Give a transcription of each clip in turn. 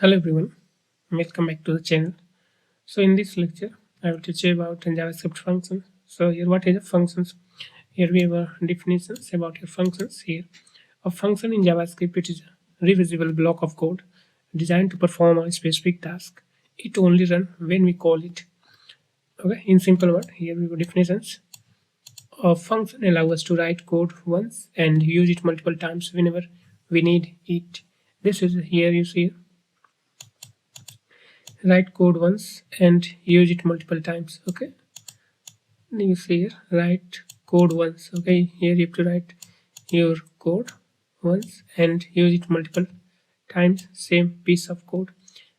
Hello everyone, welcome back to the channel. So in this lecture, I will teach you about JavaScript functions. So here what is a functions? Here we have definitions about your functions here. A function in JavaScript, it is a reusable block of code designed to perform a specific task. It only runs when we call it. Okay, in simple word, here we have definitions. A function allows us to write code once and use it multiple times whenever we need it. This is here you see write code once and use it multiple times. Okay, you see here write code once. Okay, here you have to write your code once and use it multiple times, same piece of code.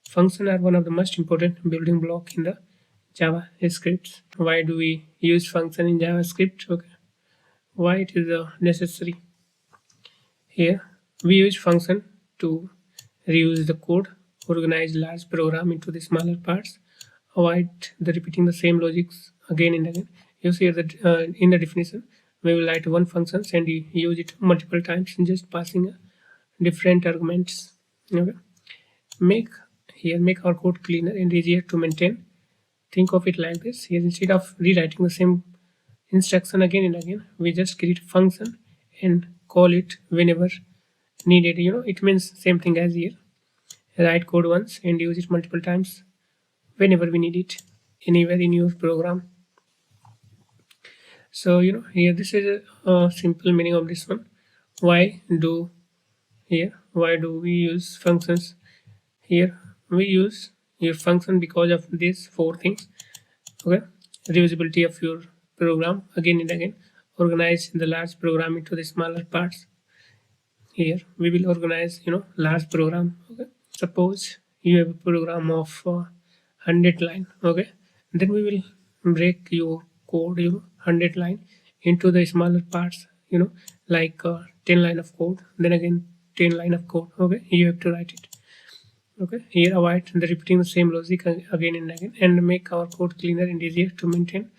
Functions are one of the most important building block in the JavaScript. Why do we use function in JavaScript? Okay, why it is necessary? Here we use function to reuse the code, organize large program into the smaller parts, avoid the repeating the same logics again and again. You see that in the definition, we will write one function and you use it multiple times, just passing different arguments. Okay. Make our code cleaner and easier to maintain. Think of it like this. Here, instead of rewriting the same instruction again and again, we just create a function and call it whenever needed. It means same thing as here. Write code once and use it multiple times whenever we need it, anywhere in your program. So here this is a simple meaning of this one. Why do we use functions? Here we use your function because of these four things. Okay, reusability of your program again and again, organize the large program into the smaller parts. Here we will organize large program. Okay, suppose you have a program of 100 line. Okay, then we will break your code 100 line into the smaller parts, like 10 line of code, then again 10 line of code. Okay, you have to write it. Okay, here avoid the repeating the same logic again and again, and make our code cleaner and easier to maintain.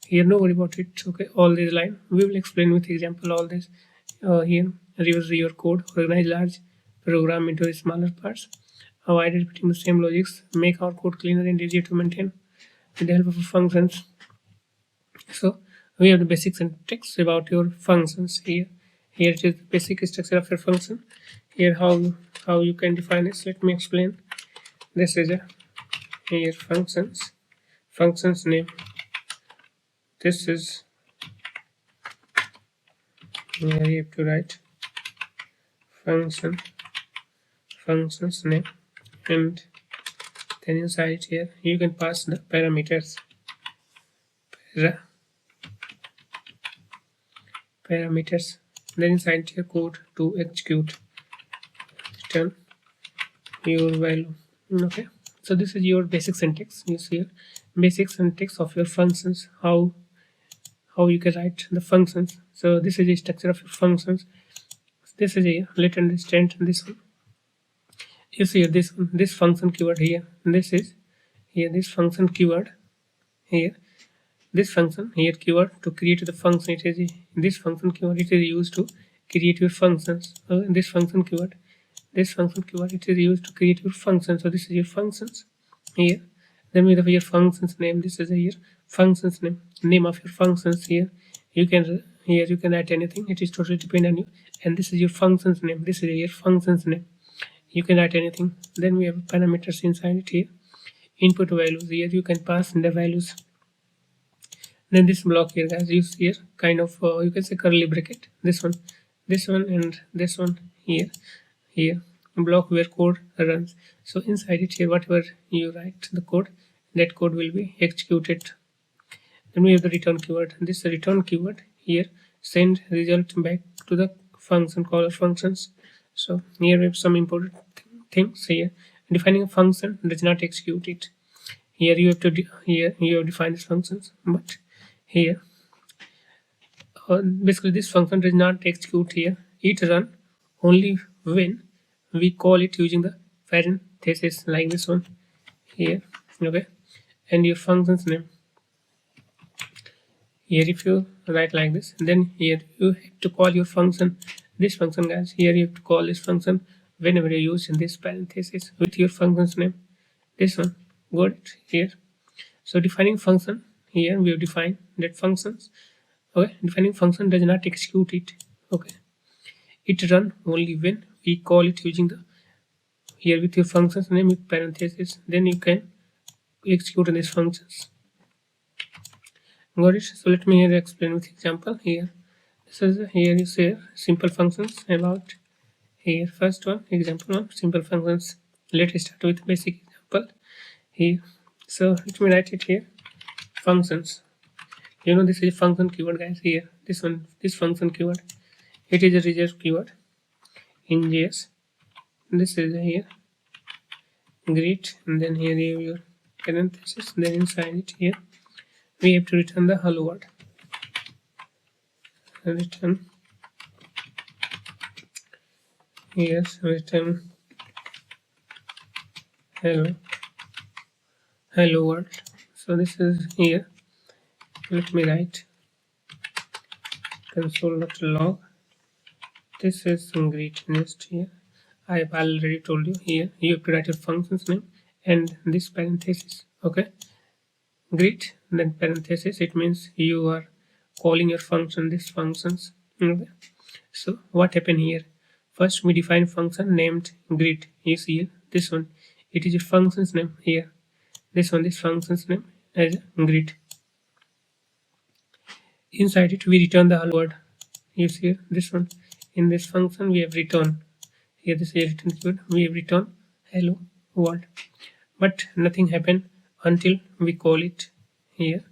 Here no worry about it. Okay, all these line we will explain with example all this. Here reuse your code, organize large program into smaller parts, avoid repeating the same logics, make our code cleaner and easier to maintain with the help of functions. So we have the basic syntax about your functions here. Here it is the basic structure of your function. Here how you can define it. Let me explain. This is here functions name. This is here you have to write functions name, and then inside here you can pass the parameters. Parameters. Then inside your code to execute, return your value. Okay, so this is your basic syntax. You see here basic syntax of your functions, how you can write the functions. So this is the structure of your functions. This is a let's understand this one. You see here this function keyword here. This is here this function keyword here. This function here keyword to create the function. It is this function keyword. It is used to create your functions. This function keyword. It is used to create your function. So this is your functions here. Then we have your functions name. This is your functions name of your functions here. You can write anything. It is totally depend on you. And this is your functions name. This is your functions name. You can write anything. Then we have parameters inside it here. Input values here. You can pass in the values. Then this block here, guys, use here kind of you can say curly bracket. This one, and this one here block where code runs. So inside it here, whatever you write the code, that code will be executed. Then we have the return keyword. This return keyword here send result back to the function caller functions. So here we have some important things here. Defining a function does not execute it. Here you have to you have defined these functions, but here basically this function does not execute here. It run only when we call it using the parenthesis like this one here. Okay, and your function's name here, if you write like this, then here you have to call your function, this function, guys. Here you have to call this function whenever you use in this parenthesis with your function's name. This one, got it here. So defining function, here we have defined that functions. Okay, defining function does not execute it. Okay, it run only when we call it using the here with your function's name with parenthesis. Then you can execute these functions. Got it? So let me here explain with example here. This is here you say simple functions about here. First one, example one, simple functions. Let's start with basic example here. So let me write it here. Functions. You know this is a function keyword, guys. Here, this one, this function keyword. It is a reserved keyword in JS. This is here greet, and then here you have your parenthesis. Then inside it here we have to return the hello world. Return yes, return hello world. So this is here. Let me write console.log. This is greet next here. I have already told you here you have to write your function's name and this parenthesis. Okay, greet, then parenthesis, it means you are calling your function these functions. Okay, so what happened here? First we define function named greet. You see here, this one, it is your function's name here. This one, this function's name as greet. Inside it we return the hello word. You see here, this one, in this function we have return here, this is return keyword, we have return hello world, but nothing happened until we call it here.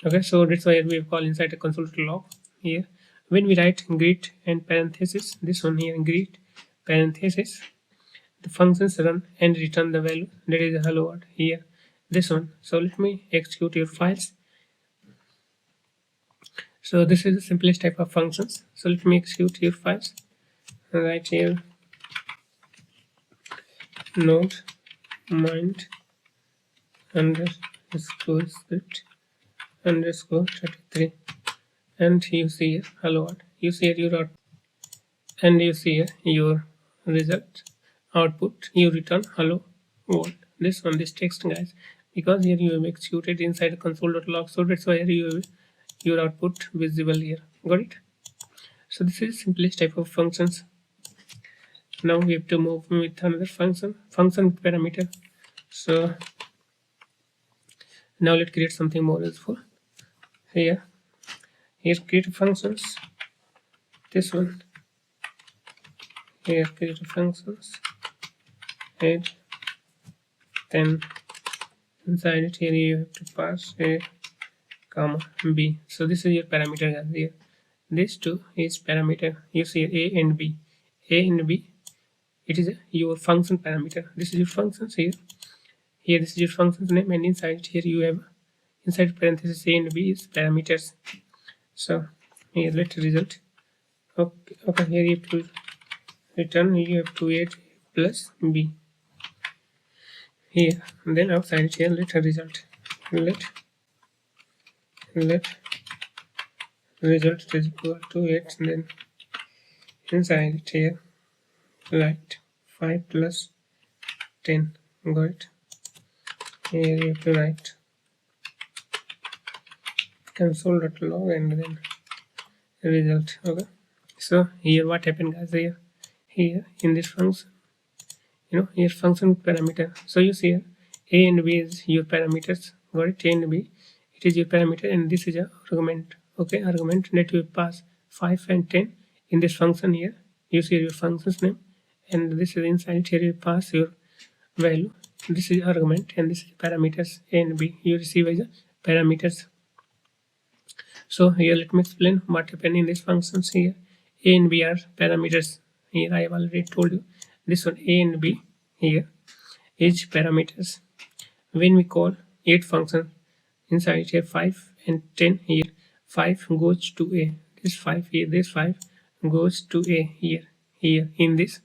Okay, so that's why we have called inside a console.log here. When we write greet and parenthesis, this one here greet parenthesis, the functions run and return the value that is a hello world here. This one. So let me execute your files. So this is the simplest type of functions. So let me execute your files. Right here node mind underscore script underscore 33, and you see here hello world. You see here your output, and you see here your result output. You return hello world. This one, this text, guys, because here you have executed inside the console.log, so that's why here you have your output visible here. Got it? So this is simplest type of functions. Now we have to move with another function with parameter. So now let's create something more useful. Here create functions. This one here create functions, and then inside it here you have to pass a comma b. So this is your parameter, guys. Here this two is parameter. You see a and b. It is your function parameter. This is your functions here. Here this is your function's name, and inside here you have inside parenthesis a and b is parameters. So here let result. Okay, here you have to return, you have to add plus b here, and then outside it here let result. Let result is equal to 8, and then inside it here write 5 plus 10. Got it? Here you have to write console.log and then result. Okay, so here what happened, guys? Here in this function, here function with parameter. So you see here a and b is your parameters. Got it? A and b, it is your parameter, and this is a argument. Okay, argument that you pass 5 and 10 in this function here. You see your function's name, and this is inside here you pass your value. This is argument, and this is parameters a and b you receive as a parameters. So here let me explain what happened in these functions. Here a and b are parameters. Here I have already told you this one, a and b here is parameters. When we call 8 function inside here 5 and 10 here, 5 goes to a, this 5 here, this 5 goes to a here in this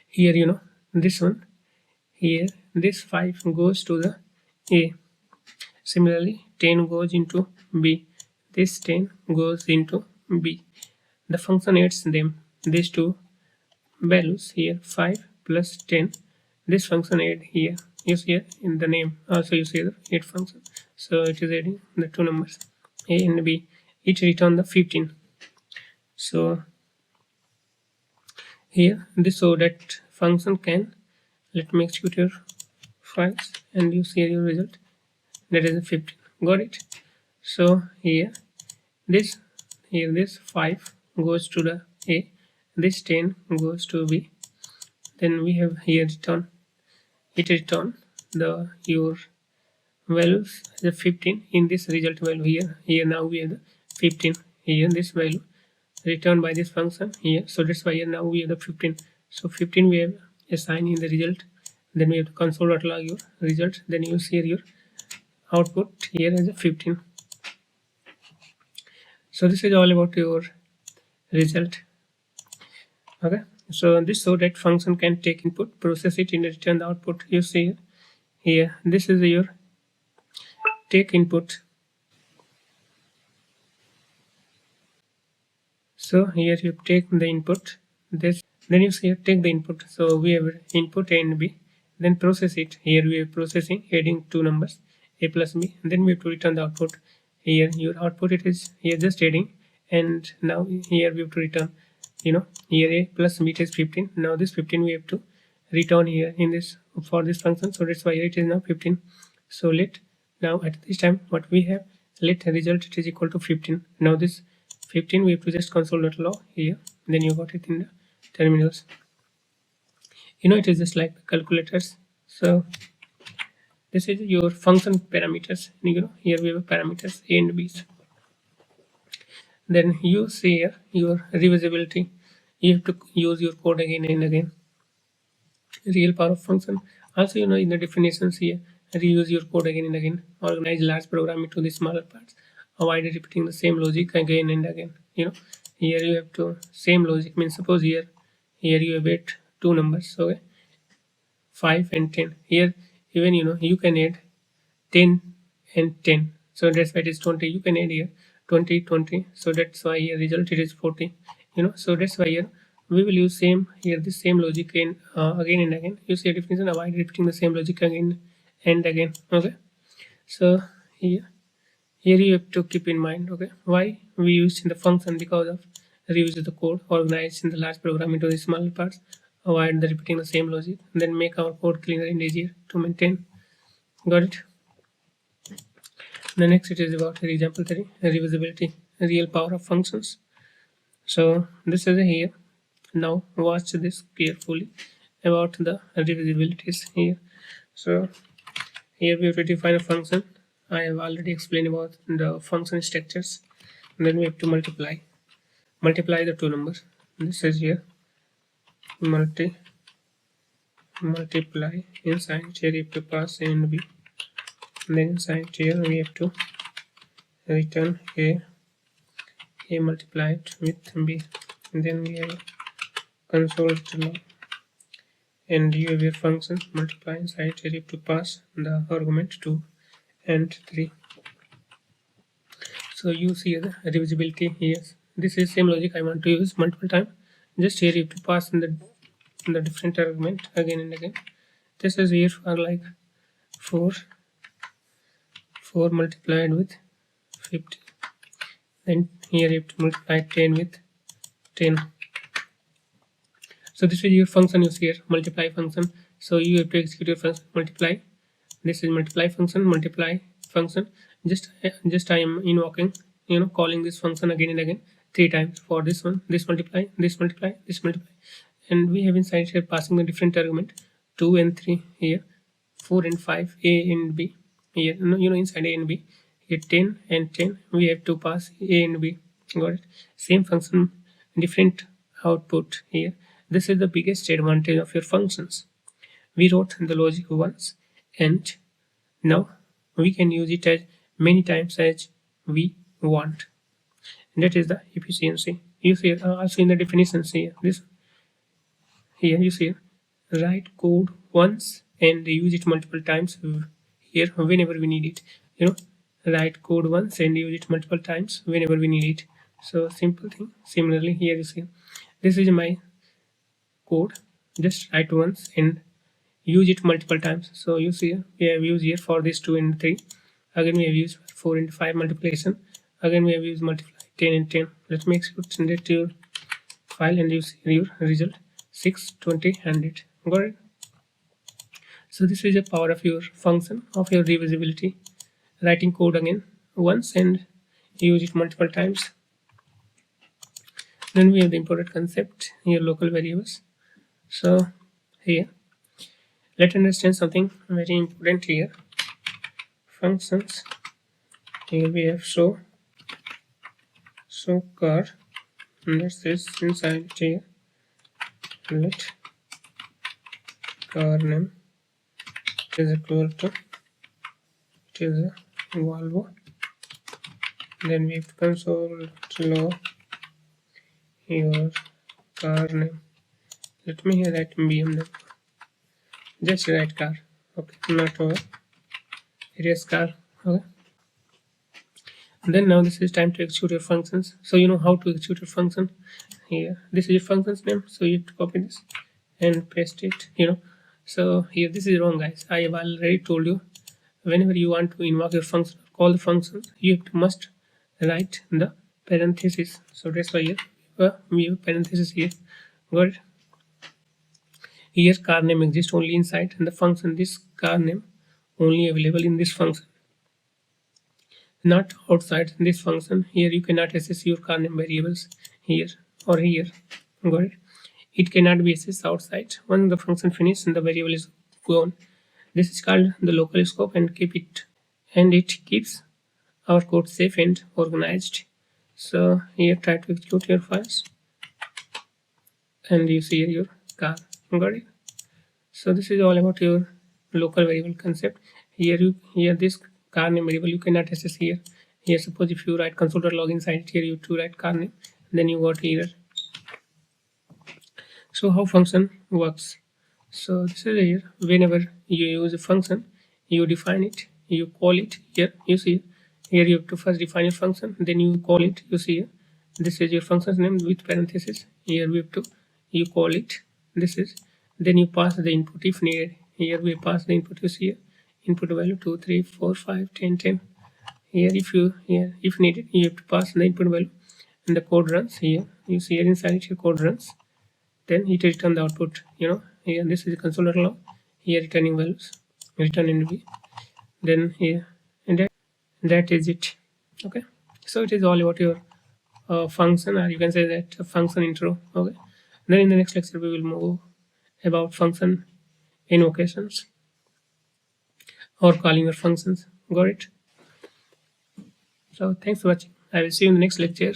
here, this one here, this 5 goes to the a. Similarly 10 goes into b, this 10 goes into b. The function adds them, these two values here 5 plus 10. This function add here. You see here in the name also you see the add function. So it is adding the two numbers a and b. It return the 15. So here this so that function can let me execute your files and you see your result, that is 15. Got it? So this here this 5 goes to the a, this 10 goes to b. Then we have here return, it return the your values the 15 in this result value here now we have the 15 here this value returned by this function here. So that's why here now we have the 15. So 15 we have assigned in the result. Then we have to console.log your result. Then you see your output here as a 15. So this is all about your result. Okay, so this so that function can take input, process it, and return the output. You see here this is your take input. So here you take the input, this then you see take the input. So we have input a and b, then process it. Here we are processing, adding two numbers a plus b, and then we have to return the output. Here your output it is here just adding, and now here we have to return, here a plus b is 15. Now this 15 we have to return here in this for this function. So that's why it is now 15. So let now at this time what we have, let result it is equal to 15. Now this 15 we have to just console.log here, then you got it in the terminals. It is just like calculators. So this is your function parameters. Here we have parameters a and b. Then you see here your reusability. You have to use your code again and again. Real power of function. Also, in the definitions here, reuse your code again and again. Organize large program into the smaller parts. Avoid repeating the same logic again and again. Here you have to same logic. Means suppose here you have two numbers. Okay, 5 and 10. Here even you can add 10 and 10. So that's why it is 20. You can add here 20, 20. So that's why here result it is 40. So that's why here we will use same here the same logic in again and again. You see a definition, avoid repeating the same logic again and again. Okay, so here you have to keep in mind, okay, why we use in the function, because of reuse the code, organize in the large program into the smaller parts, avoid the repeating the same logic, then make our code cleaner and easier to maintain. Got it? The next it is about example 3, reusability, real power of functions. So this is here. Now watch this carefully about the reusabilities here. So here we have to define a function. I have already explained about the function structures. And then we have to multiply the two numbers. This is here multiply. Inside here you have to pass a and b. And then inside here we have to return a multiplied with b. And then we have console.log, and you have your function multiply. Inside here you have to pass the argument 2 and 3. So you see the reusability here. This is same logic I want to use multiple times. Just here you have to pass in the different argument again and again. This is here for like 4 multiplied with 50. Then here you have to multiply 10 with 10. So this is your function. You see here multiply function. So you have to execute your function multiply. This is multiply function. Just I am invoking, calling this function again and again 3 times for this one, this multiply, and we have inside here passing the different argument 2 and 3 here, 4 and 5, a and b here, inside a and b here 10 and 10 we have to pass a and b. Got it? Same function, different output here. This is the biggest advantage of your functions. We wrote the logic once, and now we can use it as many times as we want. And that is the efficiency. You see also in the definitions here. Here you see write code once and use it multiple times here whenever we need it. Write code once and use it multiple times whenever we need it. So simple thing. Similarly here you see this is my code, just write once and use it multiple times. So you see we have used here for this 2 and 3. Again we have used 4 and 5 multiplication. Again we have used multiply 10 and 10. Let me execute, send it to your file, and you see your result 6, 20, 100. Got it? So this is the power of your function, of your reusability. Writing code again once and use it multiple times. Then we have the important concept, your local variables. So here, let's understand something very important here. Functions. Here we have show car. This is inside here. Let car name is equal to, it is a Volvo. Then we have to console log your car name. Let me here write BMW. Just write car. Okay, not over. It is car. Okay. And then now this is time to execute your functions. So you know how to execute your function. Here, this is your function's name. So you have to copy this and paste it. So here this is wrong, guys. I have already told you. Whenever you want to invoke your function, call the function, you have to must write the parenthesis. So that's why here we have parenthesis here. Got it? Here car name exists only inside, and the function this car name only available in this function, not outside this function. Here you cannot access your car name variables here or here. Got it? It cannot be accessed outside. When the function finishes and the variable is gone, this is called the local scope, and it keeps our code safe and organized. So here try to execute your files, and you see here your car. Got it? So this is all about your local variable concept. Here this car name variable you cannot access here. Here suppose if you write console.log inside it, here you have to write car name, then you got error. So how function works? So this is here, whenever you use a function, you define it, you call it. Here you see here you have to first define your function, then you call it. You see here, this is your function's name with parenthesis. Here we have to you call it. This is, then you pass the input if needed. Here we pass the input. You see here, input value 2, 3, 4, 5, 10, 10. Here if needed, you have to pass the input value, and the code runs. Here you see here inside it your code runs, then it return the output. Here this is console.log. Here returning values, return NV. Then here, and that is it. Okay, so it is all about your function, or you can say that function intro. Okay, then in the next lecture we will move about function invocations or calling your functions. Got it? So thanks for watching. I will see you in the next lecture.